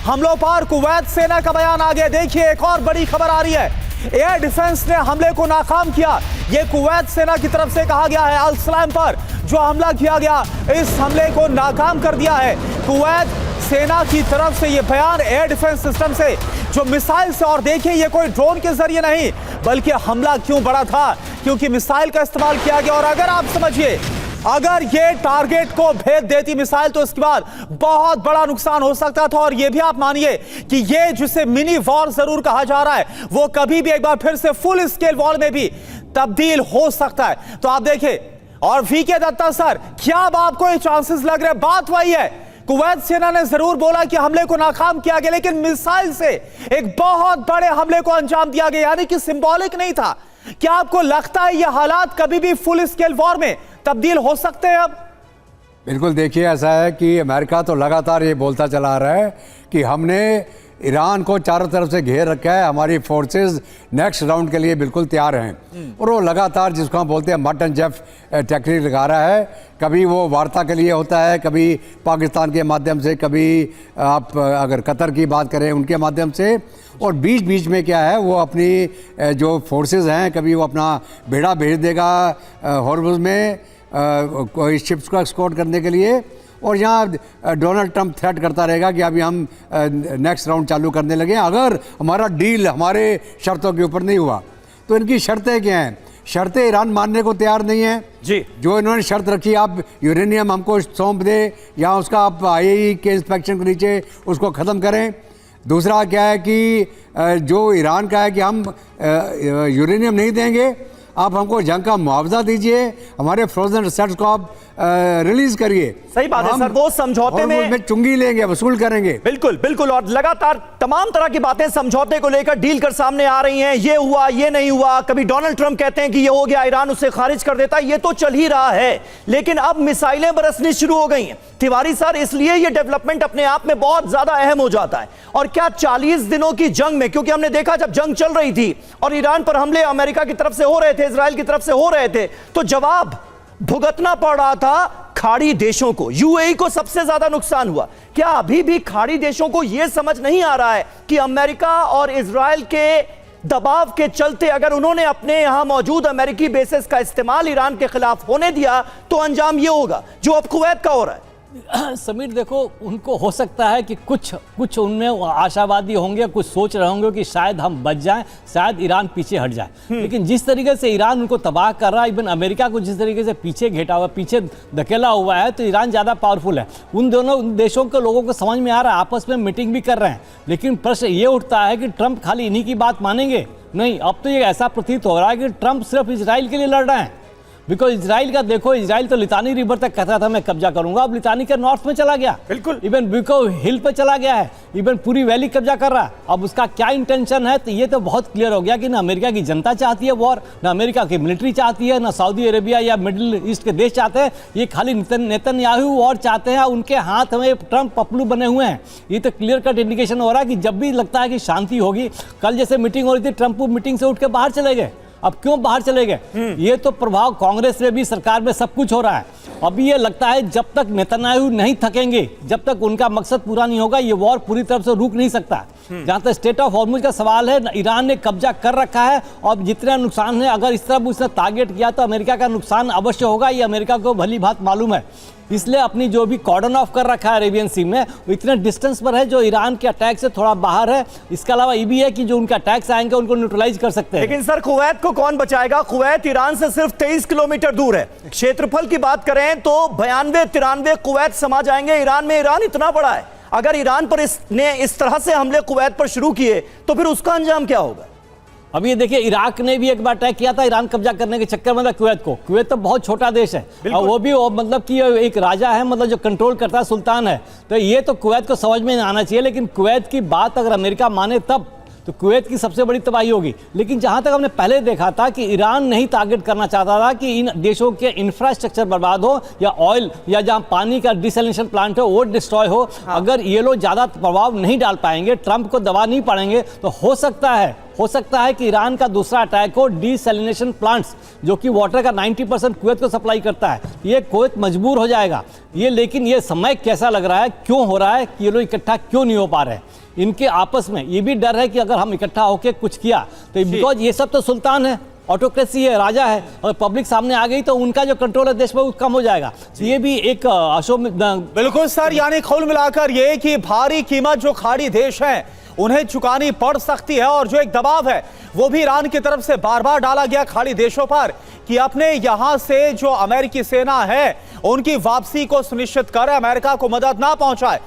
हमलों पर कुवैत सेना का बयान आ गया। देखिए एक और बड़ी खबर आ रही है, एयर डिफेंस ने हमले को नाकाम किया। यह कुवैत सेना की तरफ से कहा गया है, अल सलाम पर जो हमला किया गया इस हमले को नाकाम कर दिया है कुवैत सेना की तरफ से। यह बयान एयर डिफेंस सिस्टम से जो मिसाइल से, और देखिए ये कोई ड्रोन के जरिए नहीं बल्कि हमला क्यों बड़ा था, क्योंकि मिसाइल का इस्तेमाल किया गया। और अगर आप समझिए अगर ये टारगेट को भेद देती मिसाइल तो इसके बाद बहुत बड़ा नुकसान हो सकता था। और ये भी आप मानिए कि ये जिसे मिनी वॉर जरूर कहा जा रहा है वो कभी भी एक बार फिर से फुल स्केल वॉर में भी तब्दील हो सकता है। तो आप देखिए, और वीके दत्ता सर, क्या अब आपको ये चांसेस लग रहे हैं? बात वही है, कुवैत सेना ने जरूर बोला कि हमले को नाकाम किया गया, लेकिन मिसाइल से एक बहुत बड़े हमले को अंजाम दिया गया, यानी कि सिंबॉलिक नहीं था। क्या आपको लगता है ये हालात कभी भी फुल स्केल वॉर में तब्दील हो सकते हैं अब? बिल्कुल, देखिए ऐसा है कि अमेरिका तो लगातार ये बोलता चला आ रहा है कि हमने ईरान को चारों तरफ से घेर रखा है, हमारी फोर्सेस नेक्स्ट राउंड के लिए बिल्कुल तैयार हैं। और वो लगातार जिसको हम बोलते हैं मट एंड जेफ टेक्निक लगा रहा है। कभी वो वार्ता के लिए होता है, कभी पाकिस्तान के माध्यम से, कभी आप अगर कतर की बात करें उनके माध्यम से, और बीच बीच में क्या है वो अपनी जो फोर्सेस हैं, कभी वो अपना बेड़ा भेज देगा हॉर्मुज़ में कोई शिप्स को एक्सपोर्ट करने के लिए, और यहाँ डोनाल्ड ट्रंप थ्रेट करता रहेगा कि अभी हम नेक्स्ट राउंड चालू करने लगे अगर हमारा डील हमारे शर्तों के ऊपर नहीं हुआ। तो इनकी शर्तें क्या हैं? शर्तें ईरान मानने को तैयार नहीं है जी। जो इन्होंने शर्त रखी, आप यूरेनियम हमको सौंप दे या उसका आप IAEA के इंस्पेक्शन के नीचे उसको ख़त्म करें। दूसरा क्या है कि जो ईरान का है कि हम यूरेनियम नहीं देंगे, आप हमको जंग का मुआवजा दीजिए, हमारे फ्रोजन रिसर्च को आप रिलीज करिए। सही बात है सर, वो समझौते में चुंगी लेंगे, वसूल करेंगे। बिल्कुल बिल्कुल, और लगातार तमाम तरह की बातें समझौते को लेकर डील कर सामने आ रही हैं। ये हुआ, ये नहीं हुआ, कभी डोनाल्ड ट्रंप कहते हैं कि ये हो गया, ईरान उसे खारिज कर देता है, ये तो चल ही रहा है। लेकिन अब मिसाइलें बरसनी शुरू हो गई हैं तिवारी सर, इसलिए ये डेवलपमेंट अपने आप में बहुत ज्यादा अहम हो जाता है। और क्या 40 दिनों की जंग में, क्योंकि हमने देखा जब जंग चल रही थी और ईरान पर हमले अमेरिका की तरफ से हो रहे थे, इजराइल की तरफ से हो रहे थे, तो जवाब भुगतना पड़ रहा था खाड़ी देशों को। UAE को सबसे ज्यादा नुकसान हुआ। क्या अभी भी खाड़ी देशों को यह समझ नहीं आ रहा है कि अमेरिका और इजराइल के दबाव के चलते अगर उन्होंने अपने यहां मौजूद अमेरिकी बेसेस का इस्तेमाल ईरान के खिलाफ होने दिया तो अंजाम यह होगा जो अब कुवैत का हो रहा है? समीर देखो, उनको हो सकता है कि कुछ उनमें आशावादी होंगे, कुछ सोच रहे होंगे कि शायद हम बच जाएं, शायद ईरान पीछे हट जाए। लेकिन जिस तरीके से ईरान उनको तबाह कर रहा है, इवन अमेरिका को जिस तरीके से पीछे घेटा हुआ, पीछे धकेला हुआ है, तो ईरान ज़्यादा पावरफुल है। उन दोनों देशों के लोगों को समझ में आ रहा है, आपस में मीटिंग भी कर रहे हैं। लेकिन प्रश्न ये उठता है कि ट्रंप खाली इन्हीं की बात मानेंगे? नहीं, अब तो ये ऐसा प्रतीत हो रहा है कि ट्रंप सिर्फ इजराइल के लिए लड़ रहे हैं। बिकॉज इजराइल का देखो, इजराइल तो लितानी रिवर तक कहता था मैं कब्जा करूंगा, अब लितानी के नॉर्थ में चला गया, बिल्कुल इवन बिको हिल पे चला गया है, इवन पूरी वैली कब्जा कर रहा है। अब उसका क्या इंटेंशन है, तो ये तो बहुत क्लियर हो गया कि ना अमेरिका की जनता चाहती है वॉर, ना अमेरिका की मिलिट्री चाहती है, ना सऊदी अरेबिया या मिडिल ईस्ट के देश चाहते हैं। ये खाली नेतन्याहू वॉर चाहते हैं, उनके हाथ में ट्रंप पपलू बने हुए हैं। ये तो क्लियर कट इंडिकेशन हो रहा है कि जब भी लगता है कि शांति होगी, कल जैसे मीटिंग हो रही थी, ट्रंप मीटिंग से उठ के बाहर चले गए। अब क्यों बाहर चले गए? ये तो प्रभाव कांग्रेस में भी, सरकार में सब कुछ हो रहा है। अभी ये लगता है जब तक नेतन्याहू नहीं थकेंगे, जब तक उनका मकसद पूरा नहीं होगा, ये वॉर पूरी तरफ से रुक नहीं सकता। जहां तक स्टेट ऑफ हॉर्मुज का सवाल है, ईरान ने कब्जा कर रखा है और जितना नुकसान है, अगर इस तरफ उसने टारगेट किया तो अमेरिका का नुकसान अवश्य होगा, ये अमेरिका को भली बात मालूम है। इसलिए अपनी जो भी कॉर्डन ऑफ कर रखा है अरेबियन सी में, वो इतने डिस्टेंस पर है जो ईरान के अटैक से थोड़ा बाहर है। इसके अलावा ये भी है कि जो उनके अटैक्स आएंगे उनको न्यूट्रलाइज कर सकते हैं। लेकिन सर, कुवैत को कौन बचाएगा? कुवैत ईरान से सिर्फ 23 किलोमीटर दूर है। क्षेत्रफल की बात करें तो 92-93 कुवैत समा जाएंगे ईरान में। ईरान इतना बड़ा है, अगर ईरान पर इसने इस तरह से हमले कुवैत पर शुरू किए तो फिर उसका अंजाम क्या होगा? अब ये देखिए, इराक ने भी एक बार अटैक किया था ईरान कब्जा करने के चक्कर में कुवैत को। कुवैत तो बहुत छोटा देश है और वो भी मतलब कि एक राजा है, मतलब जो कंट्रोल करता है, सुल्तान है। तो ये तो कुवैत को समझ में नहीं आना चाहिए। लेकिन कुवैत की बात अगर अमेरिका माने तब तो कुवैत की सबसे बड़ी तबाही होगी। लेकिन जहां तक हमने पहले देखा था कि ईरान नहीं टारगेट करना चाहता था कि इन देशों के इंफ्रास्ट्रक्चर बर्बाद हो या ऑयल या जहां पानी का डिसैलिनेशन प्लांट हो वो डिस्ट्रॉय हो। अगर ये लोग ज़्यादा प्रभाव नहीं डाल पाएंगे, ट्रंप को दबा नहीं पाएंगे, तो हो सकता हो सकता है कि ईरान का दूसरा अटैक हो डीसैलिनेशन प्लांट्स, जो कि वाटर का 90% कुवैत को सप्लाई करता है। ये कुवैत मजबूर हो जाएगा। ये लेकिन ये समय कैसा लग रहा है, क्यों हो रहा है कि ये लोग इकट्ठा क्यों नहीं हो पा रहे हैं? इनके आपस में ये भी डर है कि अगर हम इकट्ठा होकर कुछ किया तो, बिकॉज ये सब तो सुल्तान है, ऑटोक्रेसी है, राजा है, और पब्लिक सामने आ गई तो उनका जो कंट्रोल है देश में वो कम हो जाएगा। तो ये भी एक बिल्कुल सर, यानी कुल मिलाकर ये कि भारी कीमत जो खाड़ी देश हैं उन्हें चुकानी पड़ सकती है, और जो एक दबाव है वो भी ईरान की तरफ से बार बार डाला गया खाड़ी देशों पर कि अपने यहां से जो अमेरिकी सेना है उनकी वापसी को सुनिश्चित करें, अमेरिका को मदद ना पहुंचाए।